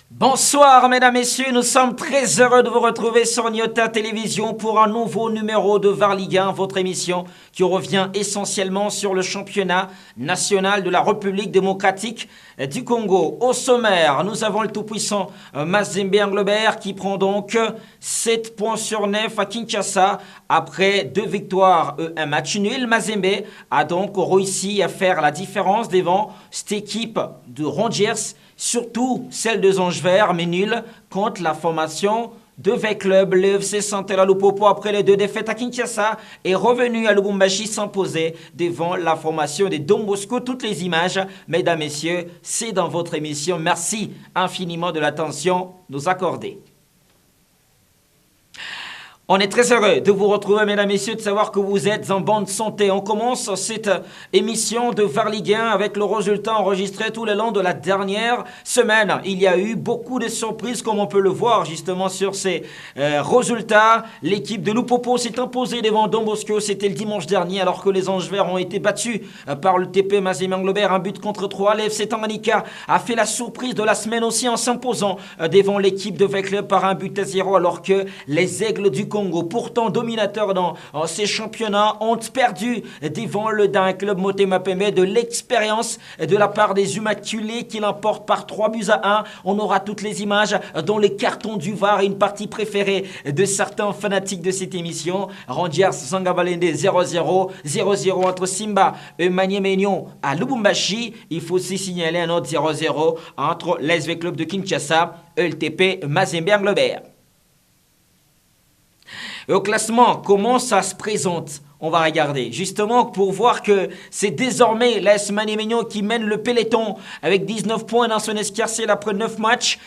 Bonsoir mesdames, messieurs, nous sommes très heureux de vous retrouver sur Nyota Télévision pour un nouveau numéro de VAR Ligue 1, votre émission qui revient essentiellement sur le championnat national de la République démocratique du Congo. Au sommaire, nous avons le tout-puissant Mazembe Anglebert qui prend donc 7 points sur 9 à Kinshasa après 2 victoires et un match nul. Mazembe a donc réussi à faire la différence devant cette équipe de Rangers, surtout celle de Ange Vert, mais nulle contre la formation de V-Club. Le FC Santela Lupopo, après les 2 défaites à Kinshasa, est revenu à Lubumbashi s'imposer devant la formation des Don Bosco. Toutes les images, mesdames, messieurs, c'est dans votre émission. Merci infiniment de l'attention nous accorder. On est très heureux de vous retrouver, mesdames, messieurs, de savoir que vous êtes en bonne santé. On commence cette émission de VAR Ligue 1 avec le résultat enregistré tout le long de la dernière semaine. Il y a eu beaucoup de surprises, comme on peut le voir justement sur ces résultats. L'équipe de Lupopo s'est imposée devant Don Bosco. C'était le dimanche dernier, alors que les Anges Verts ont été battus par le TP Mazembe Anglebert, un but contre 3. L'FC Tanganyika a fait la surprise de la semaine aussi en s'imposant devant l'équipe de V-Club par un but à 0, alors que les Aigles du Congo, pourtant dominateurs dans ces championnats, ont perdu devant le d'un club Motema Pembe. De l'expérience de la part des Immaculés qui l'emportent par 3 buts à 1. On aura toutes les images dans les cartons du VAR, une partie préférée de certains fanatiques de cette émission. Rangers Sangabalende 0-0, 0-0 entre Simba et Maniemenion à Lubumbashi. Il faut aussi signaler un autre 0-0 entre l'SV Club de Kinshasa et le TP Mazembe Anglebert. Et au classement, comment ça se présente? On va regarder, justement, pour voir que c'est désormais l'AS Maniemenion qui mène le peloton avec 19 points dans son escarcelle après 9 matchs.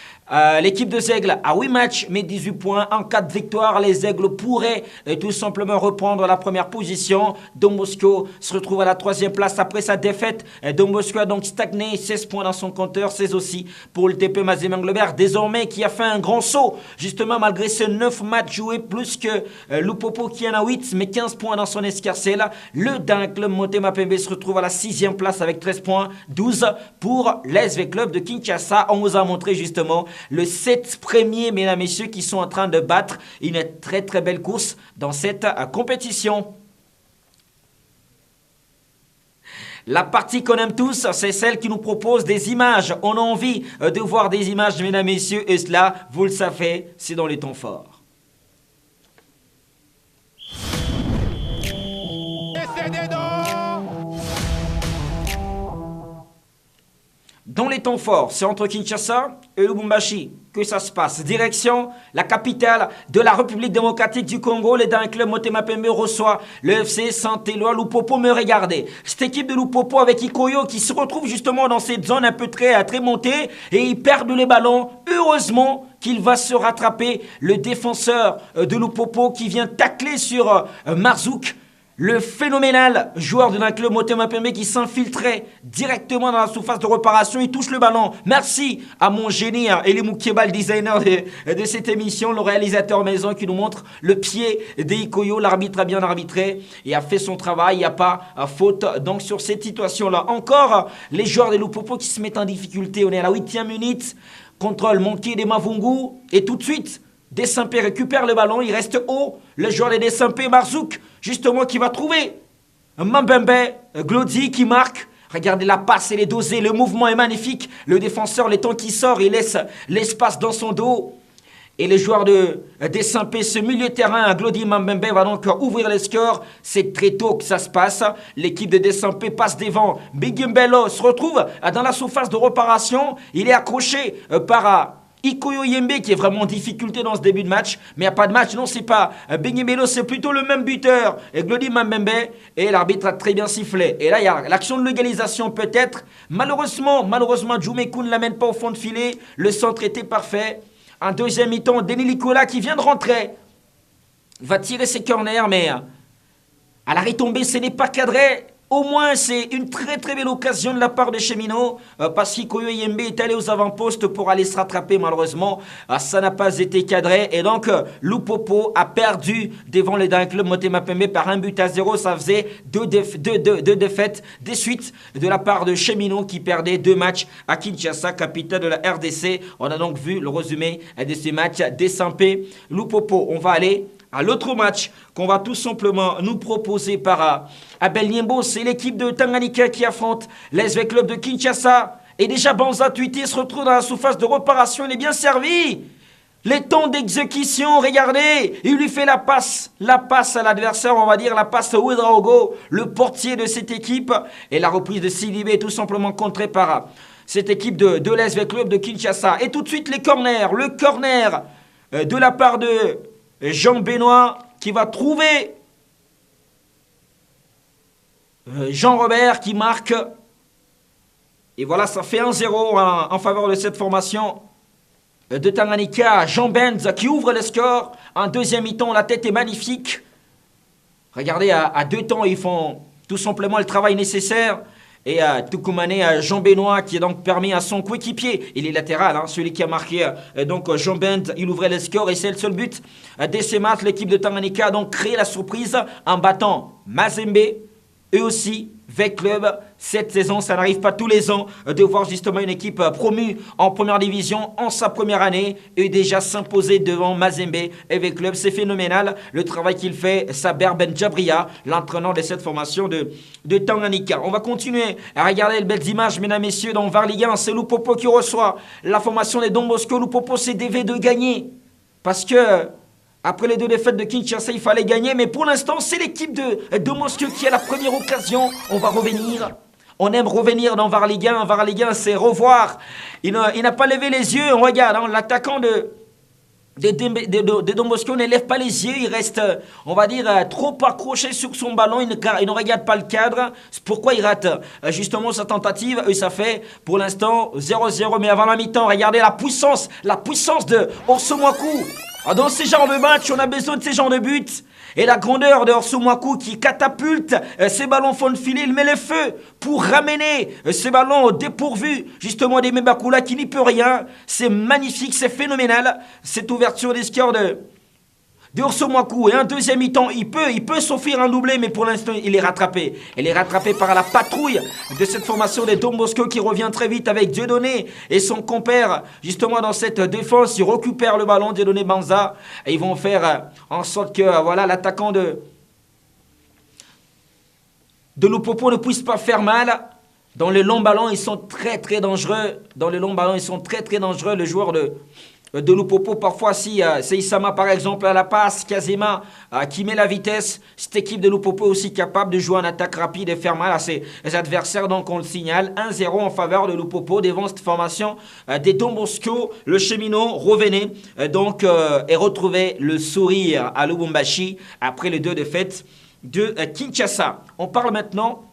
L'équipe de Aigles a 8 matchs, mais 18 points. En cas de victoire, les Aigles pourraient tout simplement reprendre la première position. Don Bosco se retrouve à la 3e place après sa défaite. Don Bosco a donc stagné, 16 points dans son compteur. 16 aussi pour le TP Mazembe Anglebert, désormais qui a fait un grand saut, justement malgré ces 9 matchs joués, plus que Lupopo qui en a 8, mais 15 points dans son escarcelle. Le d'un club Motema Pembe se retrouve à la 6e place avec 13 points, 12 pour l'SV Club de Kinshasa. On vous a montré justement le 7 premiers, mesdames et messieurs, qui sont en train de battre une très très belle course dans cette compétition. La partie qu'on aime tous, c'est celle qui nous propose des images. On a envie de voir des images, mesdames et messieurs, et cela, vous le savez, c'est dans les temps forts. Dans les temps forts, c'est entre Kinshasa et Lubumbashi que ça se passe. Direction la capitale de la République démocratique du Congo. Les d'un club Motema Pembe reçoit le FC Saint-Éloi Lupopo. Me regardez, cette équipe de Lupopo avec Ikoyo qui se retrouve justement dans cette zone un peu très montée et ils perdent les ballons. Heureusement qu'il va se rattraper le défenseur de Lupopo qui vient tacler sur Marzouk. Le phénoménal joueur d'un club Motema Pembe qui s'infiltrait directement dans la surface de réparation. Il touche le ballon. Merci à mon génie, Elie Moukeba, le designer de cette émission, le réalisateur maison qui nous montre le pied d'Ikoyo. L'arbitre a bien arbitré et a fait son travail. Il n'y a pas faute donc sur cette situation-là. Encore les joueurs de Lupopo qui se mettent en difficulté. On est à la 8e minute. Contrôle manqué des Mavungu. Et tout de suite, Desampé récupère le ballon, il reste haut. Le joueur de Desampé, Marzouk, justement, qui va trouver Mambembe, Glody qui marque. Regardez la passe, elle est dosée, le mouvement est magnifique. Le défenseur, le temps qui sort, il laisse l'espace dans son dos. Et le joueur de Desampé, ce milieu de terrain, Glody Mambembe, va donc ouvrir les scores. C'est très tôt que ça se passe. L'équipe de Desampé passe devant. Bigimbello se retrouve dans la surface de réparation. Il est accroché par Ikoyo Yembe qui est vraiment en difficulté dans ce début de match, mais il n'y a pas de match, non c'est pas Bigimbello, c'est plutôt le même buteur, et Glody Mambembe, et l'arbitre a très bien sifflé. Et là il y a l'action de légalisation peut-être, malheureusement Djoumeko ne l'amène pas au fond de filet, le centre était parfait. En deuxième mi-temps, Denis Nicolas qui vient de rentrer, va tirer ses corners, mais à la retombée ce n'est pas cadré. Au moins, c'est une très très belle occasion de la part de Cheminot parce qu'Ikoyo Yembe est allé aux avant-postes pour aller se rattraper. Malheureusement, ça n'a pas été cadré. Et donc, Lupopo a perdu devant les Daring Club Motema Pembe par 1-0. Ça faisait deux défaites des suites de la part de Cheminot qui perdait 2 matchs à Kinshasa, capitale de la RDC. On a donc vu le résumé de ces matchs des Sampé Lupopo. On va aller à l'autre match qu'on va tout simplement nous proposer par Abel Niembo. C'est l'équipe de Tanganyika qui affronte l'SV Club de Kinshasa. Et déjà Banza Tuité se retrouve dans la surface de réparation. Il est bien servi. Les temps d'exécution, regardez, il lui fait la passe à l'adversaire, on va dire la passe à Ouedraogo, le portier de cette équipe. Et la reprise de Sidibé est tout simplement contrée par cette équipe de l'SV Club de Kinshasa. Et tout de suite les corners, le corner de la part de Jean Benoît qui va trouver Jean-Robert qui marque. Et voilà, ça fait 1-0 en faveur de cette formation de Tanganyika. Jean Benz qui ouvre le score. En deuxième mi-temps, la tête est magnifique. Regardez, à 2 temps, ils font tout simplement le travail nécessaire. Et Toukoumane Jean Benoît qui est donc permis à son coéquipier. Il est latéral, celui qui a marqué donc Jean Bend. Il ouvrait le score et c'est le seul but de ces matchs. L'équipe de Tanganyika a donc créé la surprise en battant Mazembe. Eux aussi, VEC Club, cette saison, ça n'arrive pas tous les ans de voir justement une équipe promue en première division en sa première année et déjà s'imposer devant Mazembe et VEC Club. C'est phénoménal le travail qu'il fait, Saber Ben Djabria, l'entraîneur de cette formation de Tanganyika. On va continuer à regarder les belles images, mesdames et messieurs, dans VAR Ligue 1. C'est Lupopo qui reçoit la formation des Don Bosco. Lupopo s'est dévé de gagner parce que après les 2 défaites de Kinshasa, il fallait gagner. Mais pour l'instant, c'est l'équipe de Moscou qui a la première occasion. On va revenir. On aime revenir dans VAR Ligue 1. VAR Ligue 1, c'est revoir. Il n'a pas levé les yeux. On regarde, l'attaquant de Don Bosco ne lève pas les yeux. Il reste, on va dire, trop accroché sur son ballon. Il ne regarde pas le cadre. C'est pourquoi il rate justement sa tentative. Et ça fait, pour l'instant, 0-0. Mais avant la mi-temps, regardez la puissance de Orsomwaku. Dans ces genres de matchs, on a besoin de ces genres de buts. Et la grandeur de Orsomwaku qui catapulte ces ballons fond de filet, il met le feu pour ramener ces ballons au dépourvu, justement des Mbakula qui n'y peut rien. C'est magnifique, c'est phénoménal, cette ouverture des scores de Orsomwaku. Et un deuxième mi-temps, il peut s'offrir un doublé, mais pour l'instant, il est rattrapé. Il est rattrapé par la patrouille de cette formation des Don Bosco qui revient très vite avec Dieudonné et son compère, justement dans cette défense. Ils récupèrent le ballon, Dieudonné Banza, et ils vont faire en sorte que voilà, l'attaquant de Lupopo ne puisse pas faire mal. Dans les longs ballons, ils sont très très dangereux. Le joueur de Lupopo, parfois si c'est Isama par exemple à la passe, Kazema qui met la vitesse. Cette équipe de Lupopo est aussi capable de jouer en attaque rapide et faire mal à ses adversaires. Donc on le signale, 1-0 en faveur de Lupopo devant cette formation des Don Bosco. Le Cheminot revenait donc et retrouvait le sourire à Lubumbashi après les 2 défaites de Kinshasa. On parle maintenant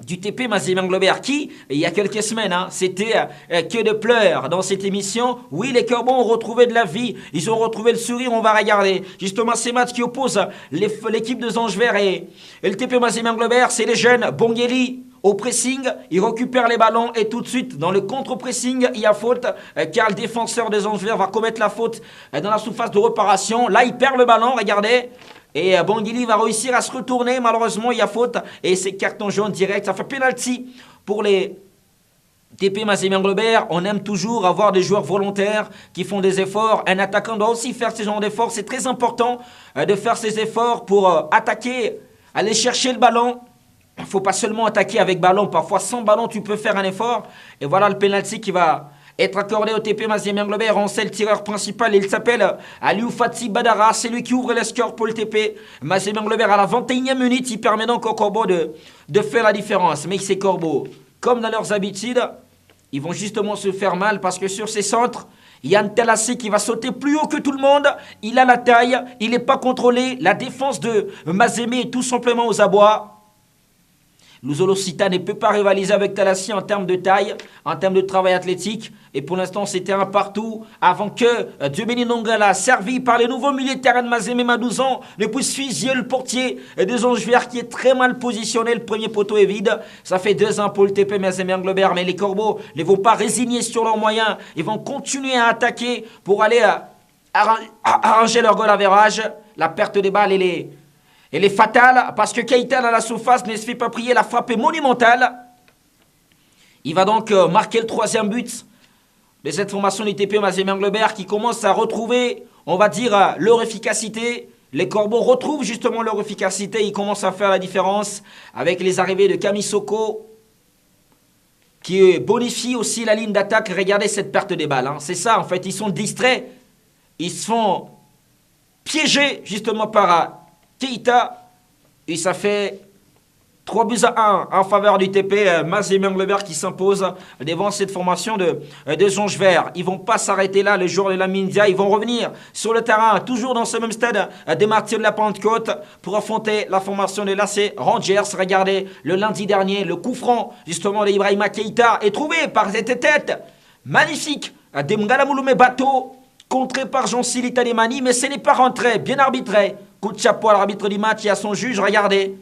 du TP Mazembe Englobert qui, il y a quelques semaines, c'était que de pleurs dans cette émission. Oui, les Corbeaux ont retrouvé de la vie, ils ont retrouvé le sourire. On va regarder justement ces matchs qui opposent l'équipe de Zangevert et le TP Mazembe Englobert. C'est les jeunes Bongeli au pressing, il récupère les ballons et tout de suite dans le contre-pressing, il y a faute car le défenseur des Zangevert va commettre la faute dans la surface de réparation. Là, il perd le ballon, regardez. Et Bongili va réussir à se retourner. Malheureusement, il y a faute. Et c'est carton jaune direct. Ça fait penalty pour les TP Mazembe Englobert. On aime toujours avoir des joueurs volontaires qui font des efforts. Un attaquant doit aussi faire ce genre d'efforts. C'est très important de faire ces efforts pour attaquer, aller chercher le ballon. Il ne faut pas seulement attaquer avec ballon. Parfois, sans ballon, tu peux faire un effort. Et voilà le penalty qui va être accordé au TP Mazembe Englobert. On sait le tireur principal, il s'appelle Aliou Fatsi Badara. C'est lui qui ouvre le score pour le TP Mazembe Englobert à la 21e minute. Il permet donc aux Corbeaux de faire la différence. Mais ces Corbeaux, comme dans leurs habitudes, ils vont justement se faire mal parce que sur ces centres, Yann Telassi qui va sauter plus haut que tout le monde. Il a la taille, il n'est pas contrôlé. La défense de Mazembe est tout simplement aux abois. L'Uzolocita ne peut pas rivaliser avec Talassi en termes de taille, en termes de travail athlétique. Et pour l'instant, c'était un partout avant que Diomeni Nongala, servi par les nouveaux milieux de terrain de Mazembe Madouzan, ne puisse fusiller le portier des Anges Verts qui est très mal positionné. Le premier poteau est vide. Ça fait 2-1 pour le TP Mazembe Englebert. Mais les Corbeaux ne vont pas résigner sur leurs moyens. Ils vont continuer à attaquer pour aller arranger leur goal average. La perte des balles, elle est fatale parce que Keita dans la surface ne se fait pas prier. La frappe est monumentale. Il va donc marquer le 3e but de cette formation du TP Mazembe Englebert qui commence à retrouver, on va dire, leur efficacité. Les Corbeaux retrouvent justement leur efficacité. Ils commencent à faire la différence avec les arrivées de Kamisoko qui bonifie aussi la ligne d'attaque. Regardez cette perte des balles. Hein. C'est ça, en fait. Ils sont distraits. Ils se font piéger justement par Keita. Et ça fait 3-1 en faveur du TP Mazembe Englebert qui s'impose devant cette formation de Anges Verts. Ils ne vont pas s'arrêter là le jour de la Mindia. Ils vont revenir sur le terrain, toujours dans ce même stade des Martyrs de la Pentecôte, pour affronter la formation de l'AC Rangers. Regardez, le lundi dernier, le coup franc justement d'Ibrahima Keita est trouvé par cette tête magnifique de Mngala Mouloumé Bato, contré par Jean-Cyle Italimani, mais ce n'est pas rentré, bien arbitré. Coup de chapeau à l'arbitre du match et à son juge, regardez.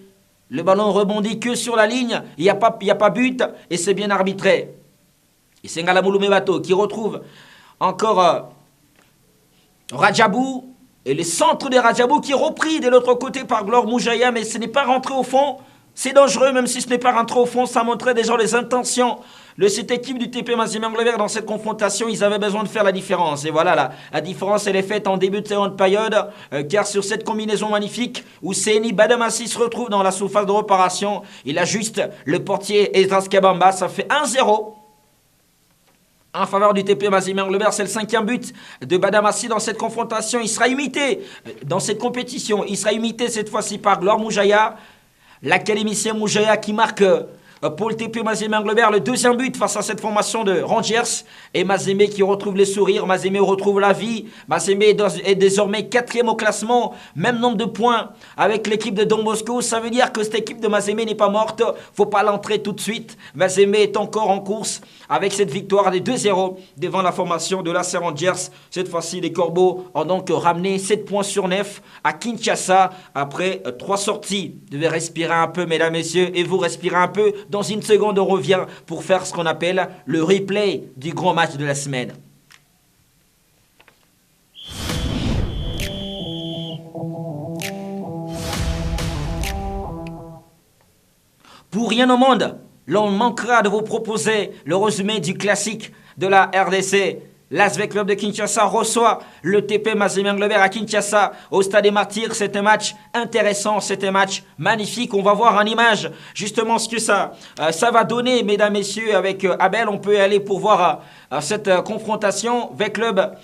Le ballon rebondit que sur la ligne, il n'y a pas but et c'est bien arbitré. Et c'est Ngala Mouloumé Bato qui retrouve encore Rajabou et le centre de Rajabou qui est repris de l'autre côté par Glor Moujaya, mais ce n'est pas rentré au fond. C'est dangereux, même si ce n'est pas rentré au fond, ça montrait déjà les intentions de cette équipe du TP Mazembe Englebert dans cette confrontation. Ils avaient besoin de faire la différence. Et voilà, la différence, elle est faite en début de seconde période, car sur cette combinaison magnifique où Seni Badamassi se retrouve dans la surface de réparation, il ajuste le portier Esdras Kabamba. Ça fait 1-0 en faveur du TP Mazembe Englebert. C'est le 5e but de Badamassi dans cette confrontation. Il sera imité dans cette compétition. Il sera imité cette fois-ci par Glor Moujaya, l'académicien Moujaya qui marque pour le TP Mazembe Englebert le 2e but face à cette formation de Rangers. Et Mazembe qui retrouve les sourires, Mazembe retrouve la vie. Mazembe est désormais 4e au classement, même nombre de points avec l'équipe de Don Bosco. Ça veut dire que cette équipe de Mazembe n'est pas morte, faut pas l'entrer tout de suite. Mazembe est encore en course avec cette victoire de 2-0 devant la formation de l'AC Rangers. Cette fois-ci, les Corbeaux ont donc ramené 7 points sur 9 à Kinshasa après 3 sorties. Vous devez respirer un peu, mesdames, messieurs, et vous respirez un peu. Dans une seconde, on revient pour faire ce qu'on appelle le replay du grand match de la semaine. Pour rien au monde, l'on manquera de vous proposer le résumé du classique de la RDC. L'Asvel Club de Kinshasa reçoit le TP Mazembe Englebert à Kinshasa au Stade des Martyrs. C'est un match intéressant, c'est un match magnifique. On va voir en image justement ce que ça va donner, mesdames, messieurs. Avec Abel, on peut aller pour voir cette confrontation. Avec Club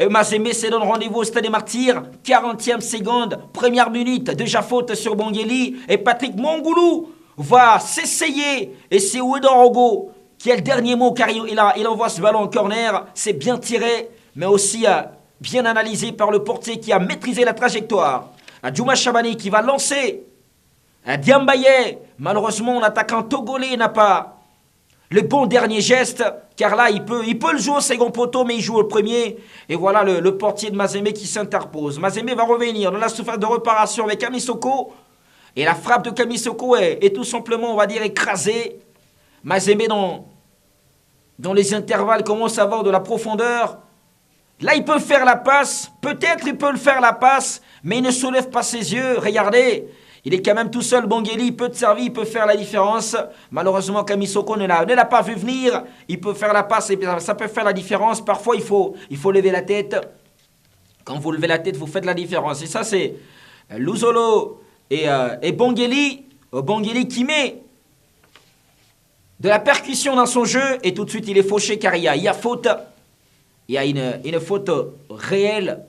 Mazembe se donne rendez-vous au Stade des Martyrs. 40e seconde, première minute, déjà faute sur Bongeli. Et Patrick Mongoulou va s'essayer et c'est Ouedorogo qui a le dernier mot car il envoie ce ballon en corner. C'est bien tiré, mais aussi bien analysé par le portier qui a maîtrisé la trajectoire. Djouma Chabani qui va lancer. Diambaye, malheureusement, l'attaquant togolais n'a pas le bon dernier geste, car là, il peut le jouer au second poteau, mais il joue au premier. Et voilà le portier de Mazembe qui s'interpose. Mazembe va revenir dans la surface de réparation avec Kamisoko. Et la frappe de Kamisoko est tout simplement, on va dire, écrasée. Mazembe dans les intervalles commence à avoir de la profondeur. Là, il peut faire la passe. Peut-être il peut le faire la passe, mais il ne soulève pas ses yeux. Regardez, il est quand même tout seul. Bongeli, il peut te servir, il peut faire la différence. Malheureusement, Kamisoko ne l'a pas vu venir. Il peut faire la passe et ça peut faire la différence. Parfois, il faut lever la tête. Quand vous levez la tête, vous faites la différence. Et ça, c'est Luzolo et Bongeli. Bongeli qui met de la percussion dans son jeu et tout de suite il est fauché car il y a faute. Il y a une faute réelle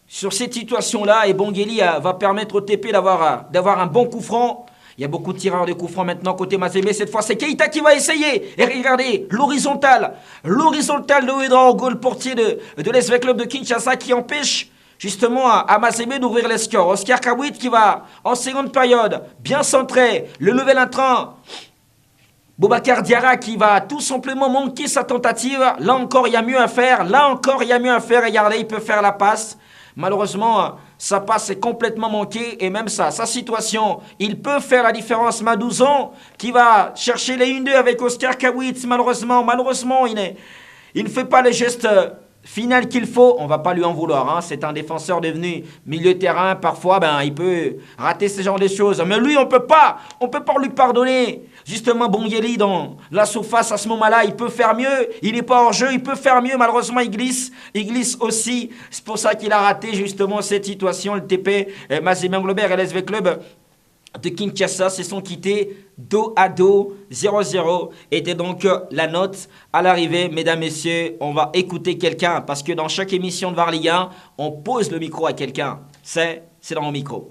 sur cette situation-là et Bongeli va permettre au TP d'avoir un bon coup franc. Il y a beaucoup de tireurs de coup franc maintenant côté Mazembe. Cette fois, c'est Keita qui va essayer. Et regardez, l'horizontale de Ouedraogo, le portier de l'Asvel Club de Kinshasa qui empêche justement à Mazembe d'ouvrir les scores. Oscar Kawit qui va en seconde période, bien centré, le nouvel entrant. Boubacar Diarra qui va tout simplement manquer sa tentative. Là encore, il y a mieux à faire. Regardez, il peut faire la passe. Malheureusement, sa passe est complètement manquée. Et même sa situation, il peut faire la différence. Madouzon qui va chercher les 1-2 avec Oscar Kawit. Malheureusement, il ne fait pas les gestes final qu'il faut. On ne va pas lui en vouloir. Hein. C'est un défenseur devenu milieu de terrain. Parfois, il peut rater ce genre de choses. Mais lui, on ne peut pas lui pardonner. Justement, Bongeli dans la surface à ce moment-là, il peut faire mieux. Il n'est pas hors jeu, il peut faire mieux. Malheureusement, il glisse aussi. C'est pour ça qu'il a raté justement cette situation. Le TP Mazembe Englobert et l'SV Club de Kinshasa se sont quittés dos à dos, 0-0. Était donc la note à l'arrivée. Mesdames, messieurs, on va écouter quelqu'un parce que dans chaque émission de VAR Ligue 1, on pose le micro à quelqu'un. C'est dans mon micro.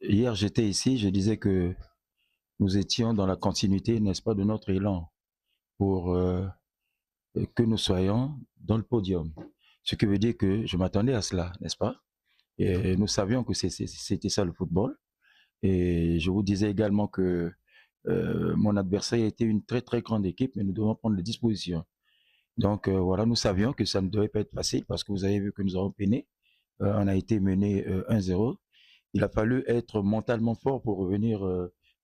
Hier, j'étais ici, je disais que nous étions dans la continuité, n'est-ce pas, de notre élan pour que nous soyons dans le podium. Ce qui veut dire que je m'attendais à cela, n'est-ce pas? Et nous savions que c'était ça le football. Et je vous disais également que mon adversaire était une très très grande équipe, mais nous devons prendre les dispositions. Donc voilà, nous savions que ça ne devait pas être facile parce que vous avez vu que nous avons peiné. On a été mené 1-0. Il a fallu être mentalement fort pour revenir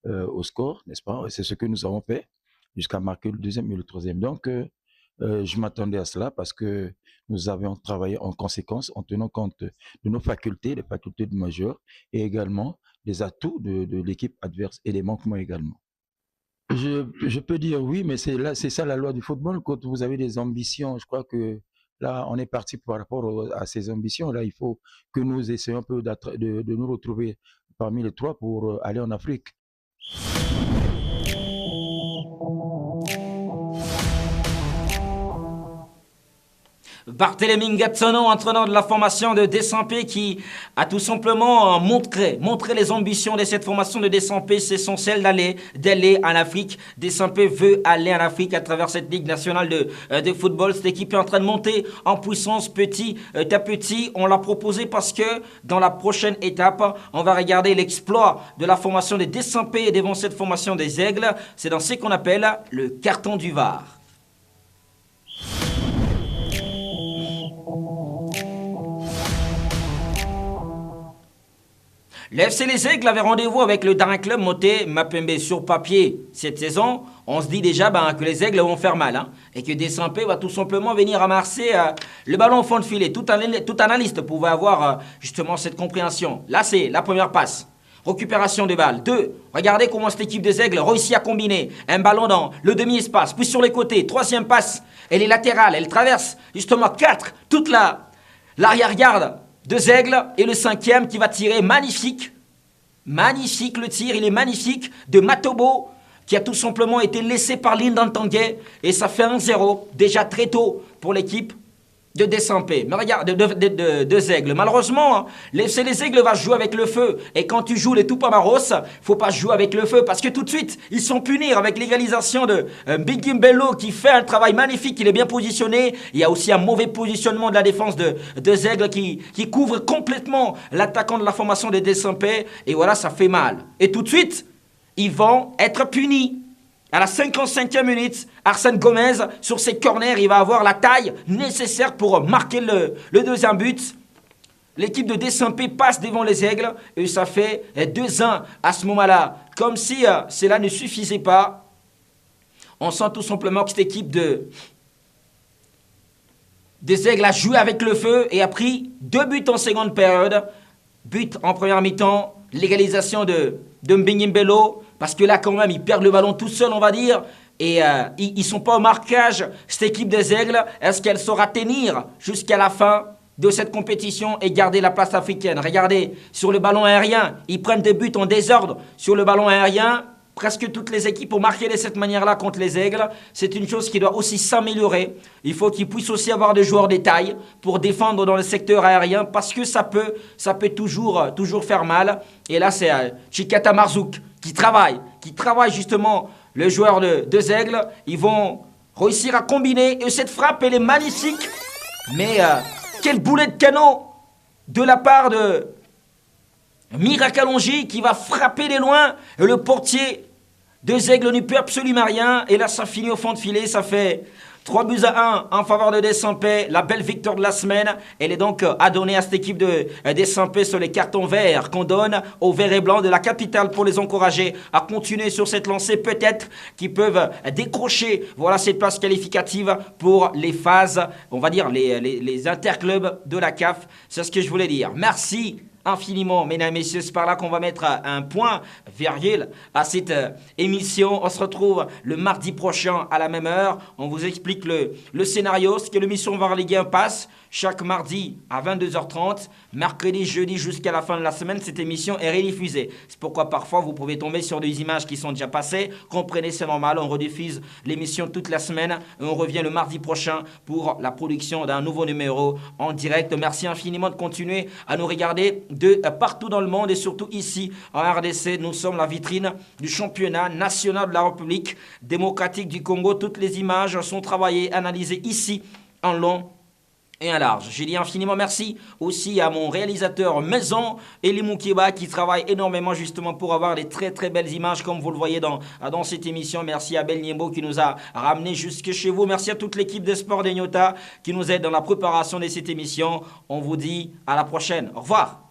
au score, n'est-ce pas? Et c'est ce que nous avons fait jusqu'à marquer le deuxième et le troisième. Donc, je m'attendais à cela parce que nous avions travaillé en conséquence en tenant compte de nos facultés, les facultés de majeur et également des atouts de l'équipe adverse et des manquements également. Je peux dire oui, mais c'est ça la loi du football. Quand vous avez des ambitions, je crois que là, on est parti par rapport à ces ambitions. Là, il faut que nous essayions un peu de nous retrouver parmi les trois pour aller en Afrique. Barthélémy Ngatsono, entraîneur de la formation de Desampé, qui a tout simplement montré les ambitions de cette formation de Desampé. C'est essentiel d'aller en Afrique. Desampé veut aller en Afrique à travers cette Ligue nationale de football. Cette équipe est en train de monter en puissance petit à petit. On l'a proposé parce que dans la prochaine étape, on va regarder l'exploit de la formation de Desampé devant cette formation des Aigles. C'est dans ce qu'on appelle le carton du VAR. L'FC Les Aigles avait rendez-vous avec le Daring Club Motema Mapembe sur papier cette saison. On se dit déjà que les Aigles vont faire mal et que Desampé va tout simplement venir ramasser le ballon au fond de filet. Tout analyste pouvait avoir justement cette compréhension. Là, c'est la première passe. Récupération de balle. 2. Regardez comment cette équipe des Aigles réussit à combiner un ballon dans le demi-espace, puis sur les côtés. 3e passe. Elle est latérale. Elle traverse justement 4. Toute l'arrière-garde de Aigles et le 5e qui va tirer magnifique. Magnifique le tir, il est magnifique de Matobo qui a tout simplement été laissé par Lindantanguay et ça fait 1-0 déjà très tôt pour l'équipe de Desampé. Mais regarde, de Aigles. Malheureusement, c'est les Aigles va jouer avec le feu. Et quand tu joues les Tupamaros, faut pas jouer avec le feu parce que tout de suite, ils sont punis avec l'égalisation de Big Bello qui fait un travail magnifique. Il est bien positionné. Il y a aussi un mauvais positionnement de la défense de Aigles qui couvre complètement l'attaquant de la formation de Desampé. Et voilà, ça fait mal. Et tout de suite, ils vont être punis. À la 55e minute, Arsène Gomez, sur ses corners, il va avoir la taille nécessaire pour marquer le deuxième but. L'équipe de Desampé passe devant les Aigles et ça fait 2-1 à ce moment-là. Comme si cela ne suffisait pas. On sent tout simplement que cette équipe des Aigles a joué avec le feu et a pris 2 buts en seconde période. But en première mi-temps, l'égalisation de Mbingimbelo. Parce que là, quand même, ils perdent le ballon tout seul, on va dire. Et ils ne sont pas au marquage. Cette équipe des Aigles, est-ce qu'elle saura tenir jusqu'à la fin de cette compétition et garder la place africaine? Regardez, sur le ballon aérien, ils prennent des buts en désordre. Sur le ballon aérien, presque toutes les équipes ont marqué de cette manière-là contre les Aigles. C'est une chose qui doit aussi s'améliorer. Il faut qu'ils puissent aussi avoir des joueurs de taille pour défendre dans le secteur aérien parce que ça peut toujours faire mal. Et là, c'est Chikata Marzouk qui travaille justement les joueurs de Deux Aigles. Ils vont réussir à combiner. Et cette frappe, elle est magnifique. Mais quel boulet de canon de la part de Mira Kalonji qui va frapper de loin. Et le portier Deux Aigles n'y peut absolument rien. Et là, ça finit au fond de filet. Ça fait 3-1 en faveur de Des-Sampé. La belle victoire de la semaine. Elle est donc à donner à cette équipe de Des-Sampé sur les cartons verts qu'on donne aux verts et blancs de la capitale pour les encourager à continuer sur cette lancée. Peut-être qu'ils peuvent décrocher voilà, cette place qualificative pour les phases, on va dire les interclubs de la CAF. C'est ce que je voulais dire. Merci infiniment, mesdames et messieurs. C'est par là qu'on va mettre un point virgule à cette émission. On se retrouve le mardi prochain à la même heure. On vous explique le scénario, ce que l'émission VAR Ligue 1 passe chaque mardi à 22h30, mercredi, jeudi jusqu'à la fin de la semaine. Cette émission est rediffusée. C'est pourquoi parfois vous pouvez tomber sur des images qui sont déjà passées. Comprenez, c'est normal. On rediffuse l'émission toute la semaine et on revient le mardi prochain pour la production d'un nouveau numéro en direct. Merci infiniment de continuer à nous regarder de partout dans le monde et surtout ici en RDC. Nous sommes la vitrine du championnat national de la République démocratique du Congo. Toutes les images sont travaillées, analysées ici en long et un large. J'ai dit infiniment merci aussi à mon réalisateur maison, Eli Moukiba, qui travaille énormément justement pour avoir des très très belles images comme vous le voyez dans cette émission. Merci à Bel Niembo qui nous a ramené jusque chez vous. Merci à toute l'équipe des Sports d'Enyota qui nous aide dans la préparation de cette émission. On vous dit à la prochaine. Au revoir.